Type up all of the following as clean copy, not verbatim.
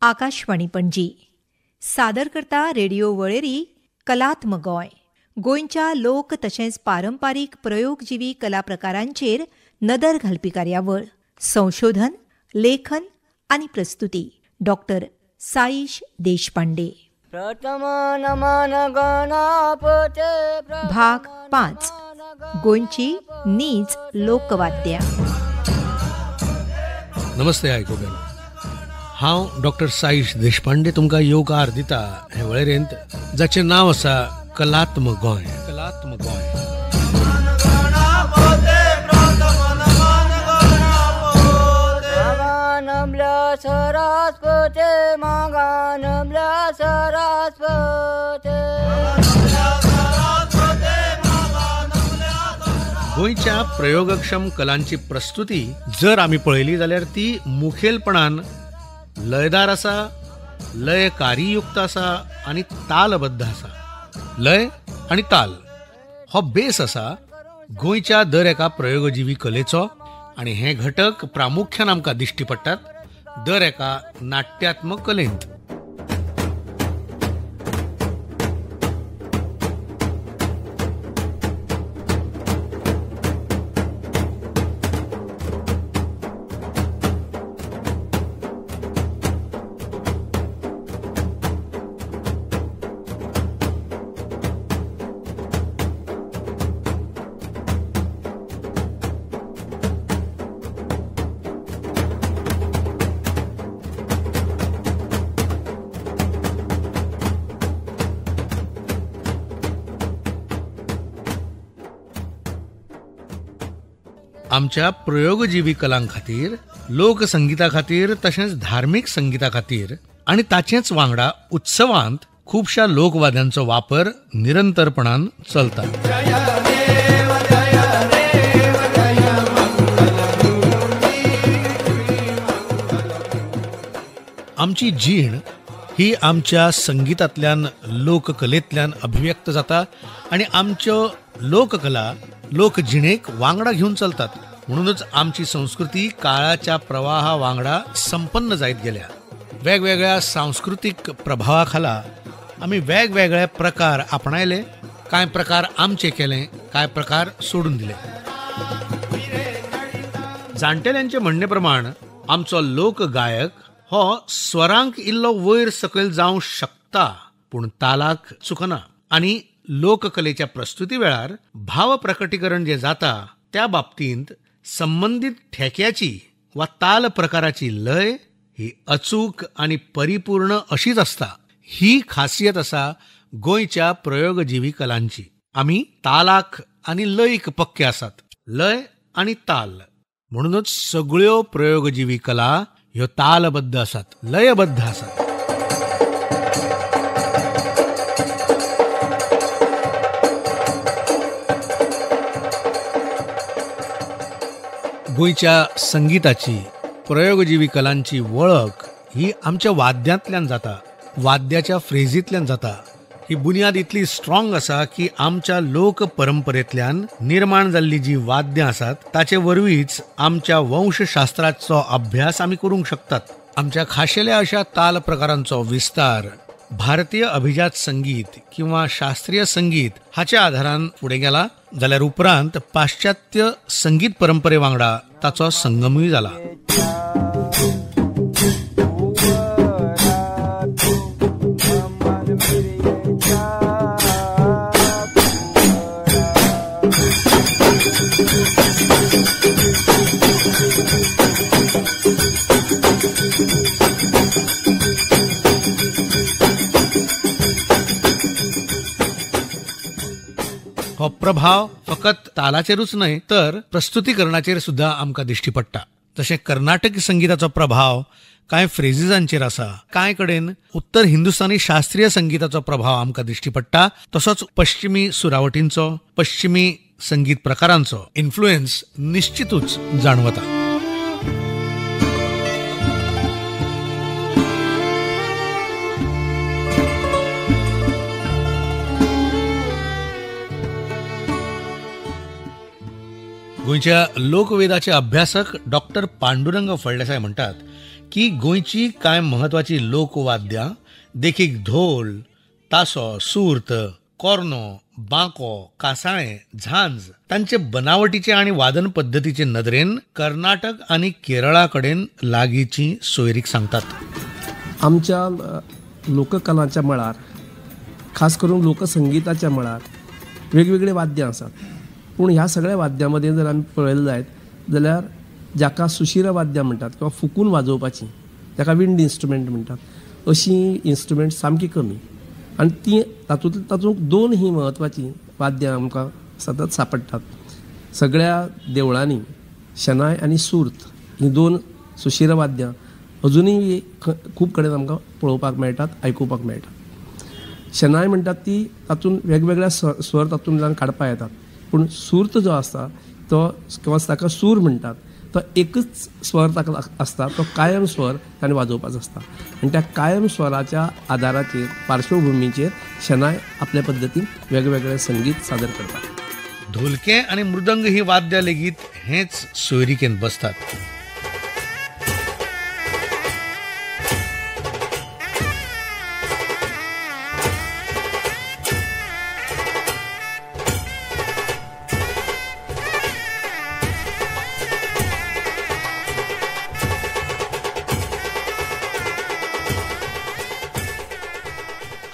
आकाशवाणी पणजी सादर करता रेडिओ वळेरी कलात्मक गोंय. गोंयच्या लोक तशेंच पारंपारीक प्रयोगजिवी कला प्रकारांचेर नदर घालपी कार्यावळ. संशोधन, लेखन आनी प्रस्तुती डॉक्टर साईश देशपांडे. भाग 5. गोंयची नीज लोकवाद्यां. नमस्ते आयकोगेन. हांव डॉक्टर साईश देशपांडे तुमकां येवकार दिता हे वळेरेंत जाचें नांव आसा कलात्मक गोंय. कलात्मक गोंय गोंयच्या प्रयोगक्षम कलांची प्रस्तुती जर आमी पळयली जाल्यार ती मुखेलपणान लयदार आसा, लयकारीयुक्त आसा आनी तालबद्ध आसा. लय आनी ताल हो बेस आसा गोंयच्या दर एका प्रयोगजिवी कलेचो, आनी हे घटक प्रामुख्यान आमकां दिश्टी पडटात दर एका नाट्यात्मक कलेंत. आमच्या प्रयोगजिवी कलां खातीर, लोकसंगीता खातीर तशेंच धार्मीक संगीता खातीर आनी ताचेच वांगडा उत्सवांत खुबशा लोकवाद्यांचो वापर निरंतरपणान चलता. आमची जीण ही आमच्या संगीतांतल्यान, लोककलेंतल्यान अभिव्यक्त जाता आनी आमच्यो लोककला लोकजिणेक वांगडा घेवन चलतात. म्हणूनच आमची संस्कृती काळाच्या प्रवाहा वांगडा संपन्न जायत गेल्या. वेगवेगळ्या सांस्कृतीक प्रभावा खाला आमी वेगवेगळे प्रकार आपणायले, कांय प्रकार आमचे केले, कांय प्रकार सोडून दिले. जाणटेल्यांचे म्हणणे प्रमाण आमचो लोकगायक हो स्वरांक इल्लो वयर सकयल जावंक शकता पूण तालाक चुकना. आनी लोककलेच्या प्रस्तुती वेळार भाव प्रकटीकरण जे जाता त्या बाबतींत संबंधीत ठेक्याची वा ताल प्रकाराची लय ही अचूक आणि परिपूर्ण अशीच असता. ही खासियत आसा गोंयच्या प्रयोगजिवी कलांची. आमी तालाक आनी लयीक पक्के आसात, लय आनी ताल. म्हणूनच सगळ्यो प्रयोगजिवी कला ह्यो तालबद्ध आसात, लयबद्ध आसात. गोंयच्या संगीताची, प्रयोगजिवी कलांची वळख ही आमच्या वाद्यांतल्यान जाता, वाद्याच्या फ्रेजींतल्यान जाता. ही बुन्याद इतली स्ट्रॉंग आसा की आमच्या लोक परंपरेंतल्यान निर्माण जाल्ली जी वाद्यां आसात ताचे वरवींच आमच्या वंशशास्त्राचो अभ्यास आमी करूंक शकतात. आमच्या खाशेल्या अशा ताल प्रकारांचो विस्तार भारतीय अभिजात संगीत किंवा शास्त्रीय संगीत हाच्या आधारान फुडें गेला, जाल्यार उपरांत पाश्चात्य संगीत परंपरे वांगडा ताचो संगमूय जाला. हो प्रभाव फकत तालाचेरूच न्हय तर प्रस्तुतीकरणाचेर सुद्धा आमकां दिश्टी पडटा. जशें कर्नाटकी संगीताचो प्रभाव कांय फ्रेजिसांचेर आसा, कांय कडेन उत्तर हिंदुस्थानी शास्त्रीय संगीताचो प्रभाव आमकां दिश्टी पडटा. तसोच पश्चिमी सुरावटींचो, पश्चिमी संगीत प्रकारांचो इन्फ्लुएन्स निश्चितूच जाणवता. गोंयच्या लोकवेदाचे अभ्यासक डॉक्टर पांडुरंग फळदेसाय म्हणटात की गोंयची कांय म्हत्वाची लोकवाद्यां देखीक ढोल, तासो, सुर्त, कोर्नो, बांको, कासाळें, झांज तांचे बनावटीचे आनी वादन पद्दतीचे नदरेन कर्नाटक आनी केरळा कडेन लागींची सोयरीक सांगतात. आमच्या लोककलांच्या मळार, खास करून लोकसंगीताच्या मळार वेगवेगळे वाद्यां आसात. पूण ह्या सगळ्या वाद्यां मदें जर आमी पळयलें जायत जाल्यार जाका सुशिर वाद्यां म्हणटात किंवा फुकून वाजोवपाची, जाका विंड इन्स्ट्रुमेंट म्हणटात, अशीं इन्स्ट्रुमेंट सामकी कमी. आनी ती तातूंत दोन ही म्हत्वाची वाद्यां आमकां सतत सापडटात. सगळ्या देवळांनी शेनाय आनी सुर्त ही दोन सुशिर वाद्यां अजुनूय खूब कडेन आमकां पळोवपाक मेळटात, आयकुपाक मेळटात. शेनाय म्हणटात ती तातूंत वेगवेगळ्या स्वर तातूंतल्यान काडपाक येतात. पूण सुर्त जो आसता तो किंवा ताका सूर म्हणटात, तो एकच स्वर ताका आसता, तो कायम स्वर ताणें वाजोवपाचो आसता. आनी त्या कायम स्वराच्या आदाराचेर, पार्श्वभुमीचेर शेनाय आपल्या पद्दतीन वेगवेगळें संगीत सादर करता. ढोलके आनी मृदंग ही वाद्यां लेगीत हेच सोयरीकेन बसतात.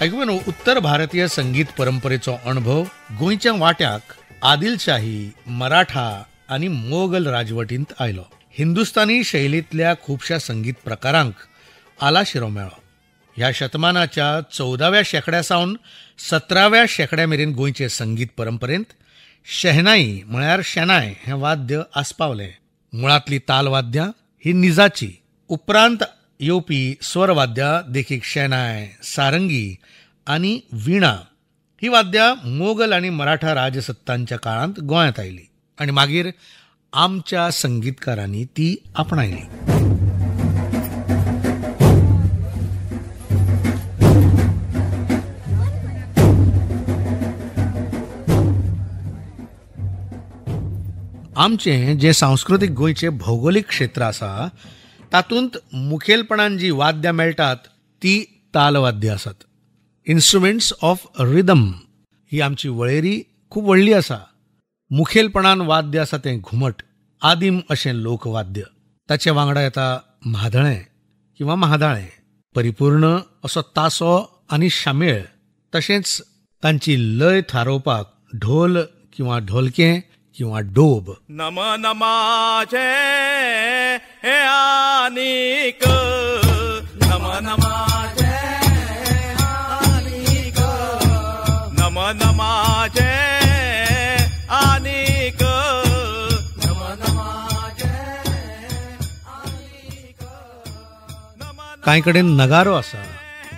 ऐकून उत्तर भारतीय संगीत परंपरेचो अणभव गोंयच्या वाट्याक आदिलशाही, मराठा आनी मोगल राजवटींत आयलो. हिंदुस्तानी शैलींतल्या खुबशा संगीत प्रकारांक आलाशिरो मेळ्ळो. ह्या शतमानाच्या 14व्या शेंकड्यासावन 17व्या शेंकड्या मेरेन गोंयचे संगीत परंपरेंत शेहनाई म्हळ्यार शेनाय हें वाद्य आस्पावलें. मुळांतली तालवाद्यां ही निजाची, उपरांत येवपी स्वरवाद्यां देखीक शेनाय, सारंगी आनी विणा ही वाद्यां मोगल आनी मराठा राजसत्तांच्या काळांत गोंयांत आयली आनी मागीर आमच्या संगीतकारांनी ती आपणायली. आमचें जे सांस्कृतीक गोंयचें भौगोलीक क्षेत्र आसा तातूंत मुखेलपणान जी वाद्यां मेळटात ती तालवाद्यां आसात. इन्स्ट्रुमेंट्स ऑफ रिदम ही आमची वळेरी खूब व्हडली आसा. मुखेलपणान वाद्य आसा तें घुमट, आदीम अशें लोकवाद्य. ताचे वांगडा येता म्हादळें किंवा म्हादाळें, परिपूर्ण असो तासो आनी शामेळ, तशेंच तांची लय थारोवपाक ढोल किंवा ढोलकें किंवा डोब. नम नमाचे हे आनीक, नम नमाचे आनीक, नम नमाचे आनीक, नम नमाचे आनीक. कांय कडेन नगारो आसा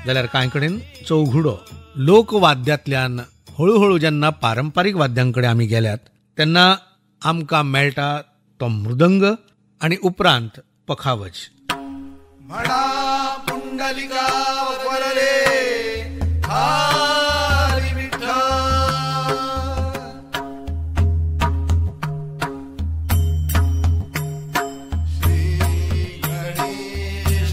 जाल्यार कांय कडेन चौघुडो. लोकवाद्यांतल्यान हळूहळू जेन्ना पारंपारीक वाद्यांकडे आमी गेल्यात तेन्ना आमकां मेळटा तो मृदंग आनी उपरांत पखावज. म्हणा पुंडलिका वरले हरी विठ्ठल. श्री गणेश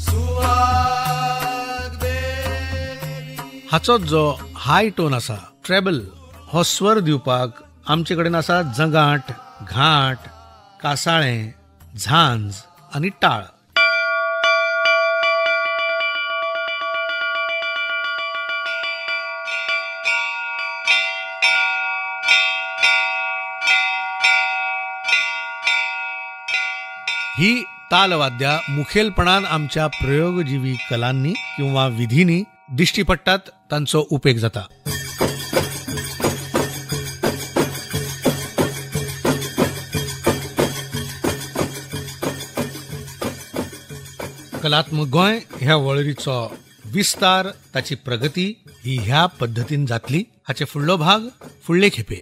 सुवाग देवी. हाचो जो हाय टोन आसा, ट्रेबल, हो स्वर दिवपाक आमचे कडेन आसा जगांट, घांट, कासाळें, झांज आनी टाळ. ही तालवाद्यां मुखेलपणान आमच्या प्रयोगजीवी कलांनी किंवा विधींनी दिश्टी पडटात, तांचो उपेग जाता. कलात्मक गोंय ह्या वळेरीचो विस्तार, ताची प्रगती ही ह्या पद्दतीन जातली हाचे फुडलो भाग फुडले खेपे.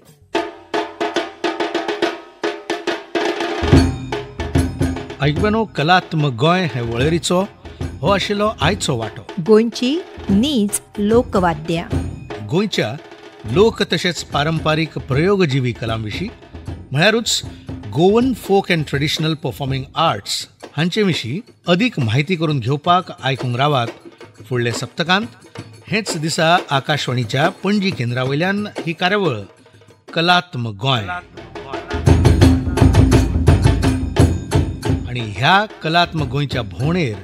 ऐकून कलात्मक गोंय हे वळेरीचो हो आशिल्लो आयचो वांटो. गोंयची नीज लोकवाद्यां. गोंयच्या लोक तशेंच पारंपारीक प्रयोगजीवी कलां विशीं म्हळ्यारूच Goan folk and traditional performing arts हांचे विशीं अदीक म्हायती करून घेवपाक आयकूंक रावात फुडल्या सप्तकांत हेच दिसा आकाशवाणीच्या पणजी केंद्रा वयल्यान ही कार्यावळ कलात्म गोंय आनी ह्या कलात्म गोंयच्या भोंवडेर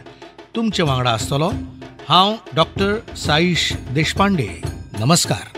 तुमचे वांगडा आसतलो हांव डॉक्टर साईश देशपांडे. नमस्कार.